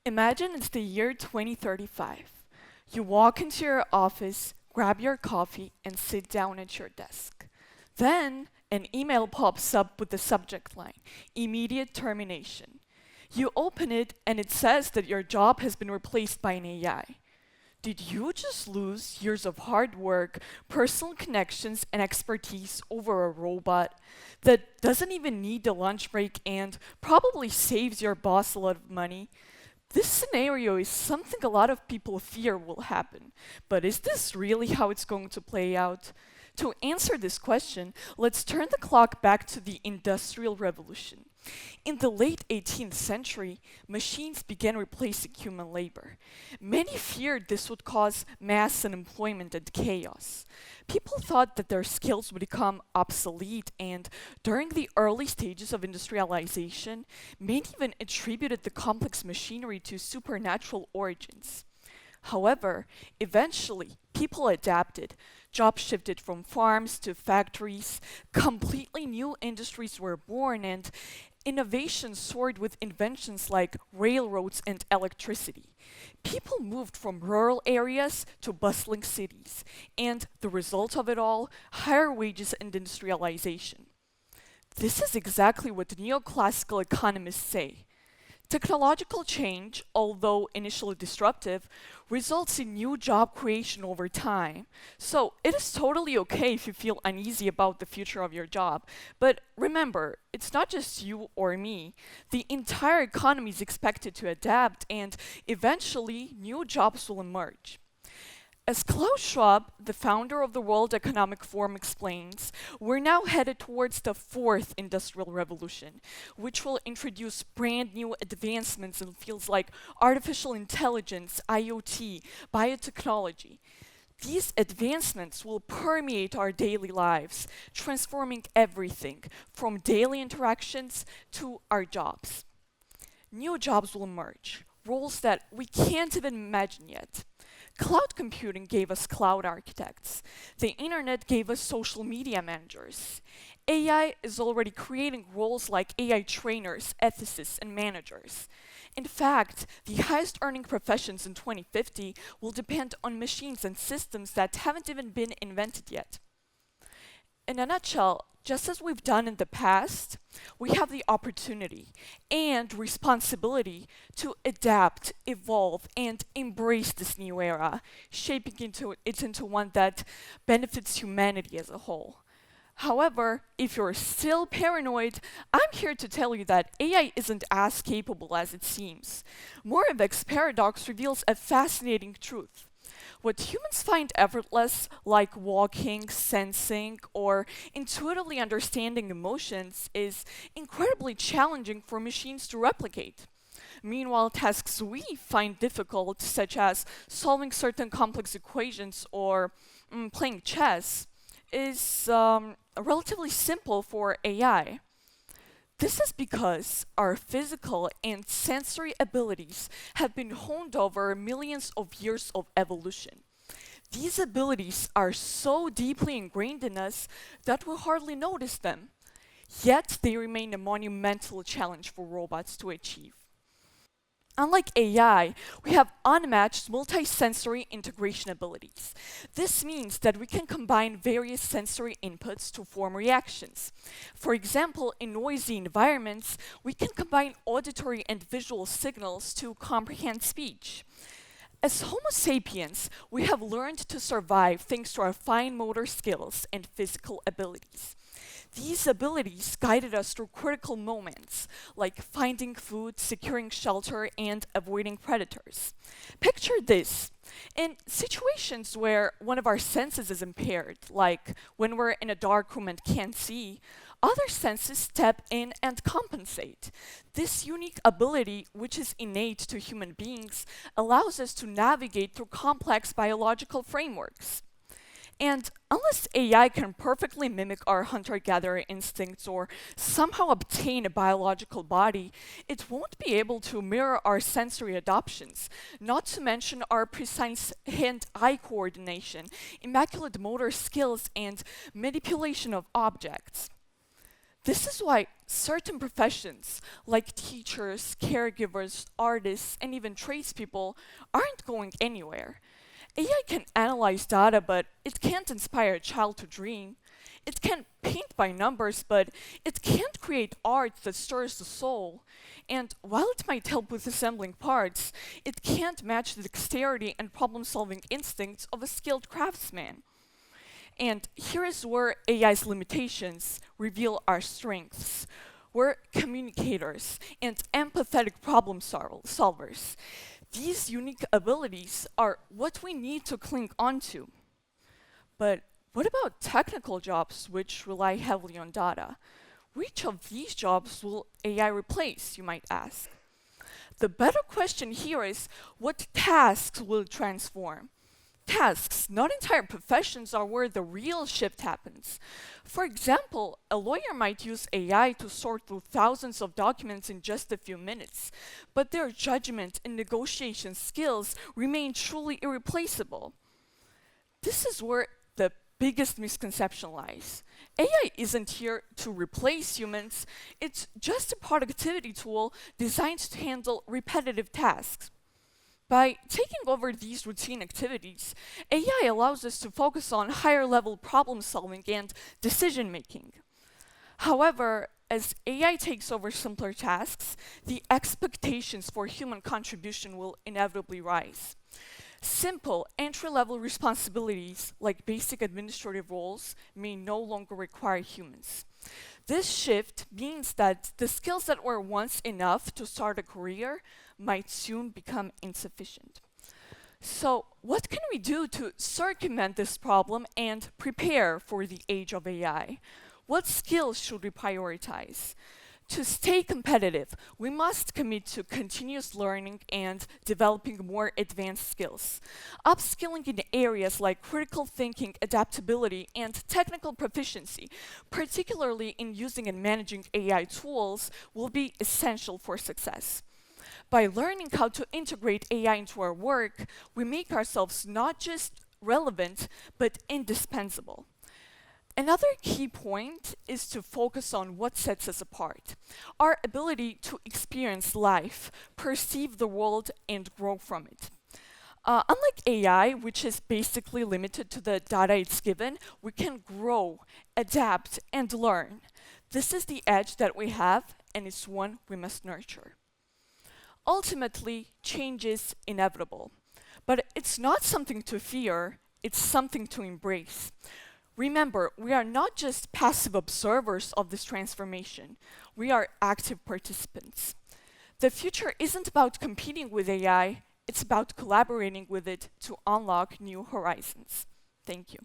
Imagine it's the year 2035. You walk into your office, grab your coffee, and sit down at your desk. Then, an email pops up with the subject line, Immediate Termination. You open it, and it says that your job has been replaced by an AI. Did you just lose years of hard work, personal connections, and expertise over a robot that doesn't even need the lunch break and probably saves your boss a lot of money? This scenario is something a lot of people fear will happen, but is this really how it's going to play out? To answer this question, let's turn the clock back to the Industrial Revolution. In the late 18th century, machines began replacing human labor. Many feared this would cause mass unemployment and chaos. People thought that their skills would become obsolete, and during the early stages of industrialization, many even attributed the complex machinery to supernatural origins. However, eventually, people adapted. Jobs shifted from farms to factories, completely new industries were born, and innovation soared with inventions like railroads and electricity. People moved from rural areas to bustling cities, and the result of it all, higher wages and industrialization. This is exactly what neoclassical economists say. Technological change, although initially disruptive, results in new job creation over time. So it is totally okay if you feel uneasy about the future of your job. But remember, it's not just you or me. The entire economy is expected to adapt, and eventually new jobs will emerge. As Klaus Schwab, the founder of the World Economic Forum, explains, we're now headed towards the fourth industrial revolution, which will introduce brand new advancements in fields like artificial intelligence, IoT, biotechnology. These advancements will permeate our daily lives, transforming everything from daily interactions to our jobs. New jobs will emerge, roles that we can't even imagine yet. Cloud computing gave us cloud architects. The internet gave us social media managers. AI is already creating roles like AI trainers, ethicists, and managers. In fact, the highest earning professions in 2050 will depend on machines and systems that haven't even been invented yet. In a nutshell, just as we've done in the past, we have the opportunity and responsibility to adapt, evolve, and embrace this new era, shaping it into one that benefits humanity as a whole. However, if you're still paranoid, I'm here to tell you that AI isn't as capable as it seems. Moravec's paradox reveals a fascinating truth. What humans find effortless, like walking, sensing, or intuitively understanding emotions, is incredibly challenging for machines to replicate. Meanwhile, tasks we find difficult, such as solving certain complex equations or playing chess, is relatively simple for AI. This is because our physical and sensory abilities have been honed over millions of years of evolution. These abilities are so deeply ingrained in us that we hardly notice them. Yet they remain a monumental challenge for robots to achieve. Unlike AI, we have unmatched multi-sensory integration abilities. This means that we can combine various sensory inputs to form reactions. For example, in noisy environments, we can combine auditory and visual signals to comprehend speech. As Homo sapiens, we have learned to survive thanks to our fine motor skills and physical abilities. These abilities guided us through critical moments, like finding food, securing shelter, and avoiding predators. Picture this. In situations where one of our senses is impaired, like when we're in a dark room and can't see, other senses step in and compensate. This unique ability, which is innate to human beings, allows us to navigate through complex biological frameworks. And unless AI can perfectly mimic our hunter-gatherer instincts or somehow obtain a biological body, it won't be able to mirror our sensory adoptions, not to mention our precise hand-eye coordination, immaculate motor skills, and manipulation of objects. This is why certain professions, like teachers, caregivers, artists, and even tradespeople, aren't going anywhere. AI can analyze data, but it can't inspire a child to dream. It can paint by numbers, but it can't create art that stirs the soul. And while it might help with assembling parts, it can't match the dexterity and problem solving instincts of a skilled craftsman. And here is where AI's limitations reveal our strengths. We're communicators and empathetic problem solvers. These unique abilities are what we need to cling onto. But what about technical jobs which rely heavily on data? Which of these jobs will AI replace, you might ask? The better question here is, what tasks will it transform? Tasks, not entire professions, are where the real shift happens. For example, a lawyer might use AI to sort through thousands of documents in just a few minutes, but their judgment and negotiation skills remain truly irreplaceable. This is where the biggest misconception lies. AI isn't here to replace humans, it's just a productivity tool designed to handle repetitive tasks. By taking over these routine activities, AI allows us to focus on higher level problem solving and decision making. However, as AI takes over simpler tasks, the expectations for human contribution will inevitably rise. Simple entry-level responsibilities like basic administrative roles may no longer require humans. This shift means that the skills that were once enough to start a career might soon become insufficient. So, what can we do to circumvent this problem and prepare for the age of AI? What skills should we prioritize? To stay competitive, we must commit to continuous learning and developing more advanced skills. Upskilling in areas like critical thinking, adaptability, and technical proficiency, particularly in using and managing AI tools, will be essential for success. By learning how to integrate AI into our work, we make ourselves not just relevant, but indispensable. Another key point is to focus on what sets us apart. Our ability to experience life, perceive the world, and grow from it. Unlike AI, which is basically limited to the data it's given, we can grow, adapt, and learn. This is the edge that we have, and it's one we must nurture. Ultimately, change is inevitable. But it's not something to fear, it's something to embrace. Remember, we are not just passive observers of this transformation, we are active participants. The future isn't about competing with AI, it's about collaborating with it to unlock new horizons. Thank you.